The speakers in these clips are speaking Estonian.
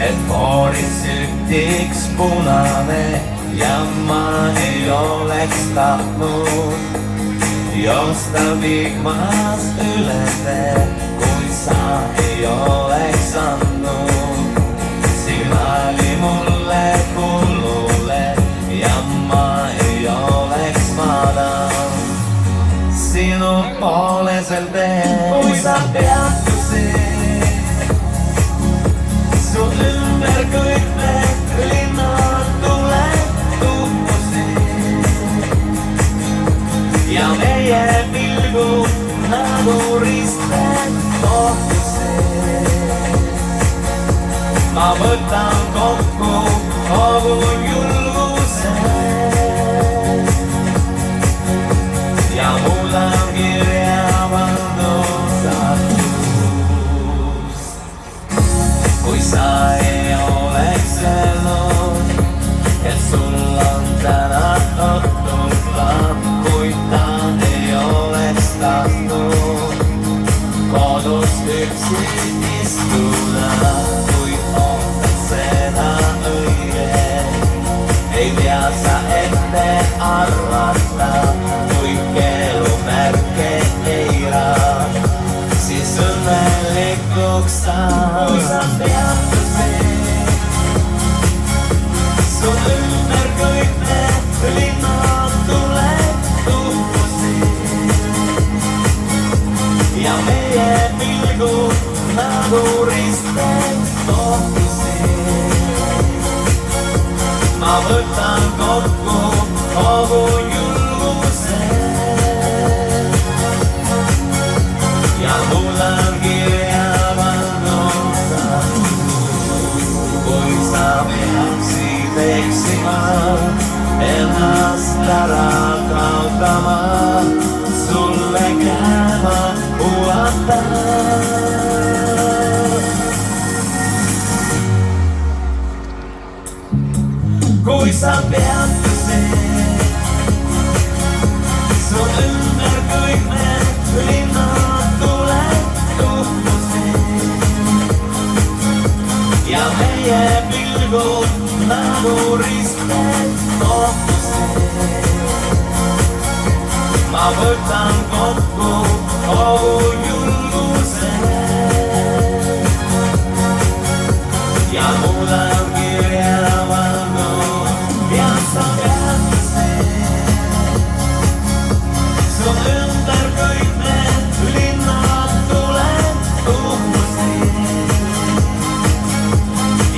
et paaris sütiks punane ja ma ei oleks tahtnud joosta vihmast üle tee, kui sa ei oleks andnud signaali mulle hullule ja ma ei oleks vaadanud sinu poole sel teel, kui sa peatusid su ümber kõik need linnad tuled uppusid ja meie pilgud nagu risted kohtusid. Ma võtan kokku kogu julguse ja muudan kirja valdusatust. Kui sa ei oleks öelnud, et sul on täna õhtul plaan, kui ta ei oleks tahtnud kodus üksi istuda, kui ootad seda õige, ei tea sa ette arvata, kui keelumärke eirad, siis õnnelikuks saad. Kui sa peatusid su ümber kõik need linnad tuled uppusid ja meie pilgud nagu risted kohtusid. Ma võtan kokku kogu julguse ja muudan kirja valdusatust. Kui sa peaksid eksima, ennast ära kaotama, sulle käema ulatan. Kui sa peatusid su ümber kõik need linnad tuled uppusid ja meie pilgud nagu risted kohtusid. Ma võtan kokku kogu julguse ja muudan kirja ja sa peatusid su ümber kõik need linnad tuled uppusid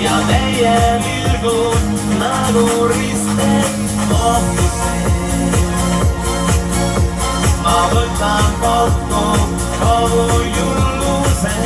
ja teie pilgud nagu risted kohtusid. Ma võtan kokku kogu julguse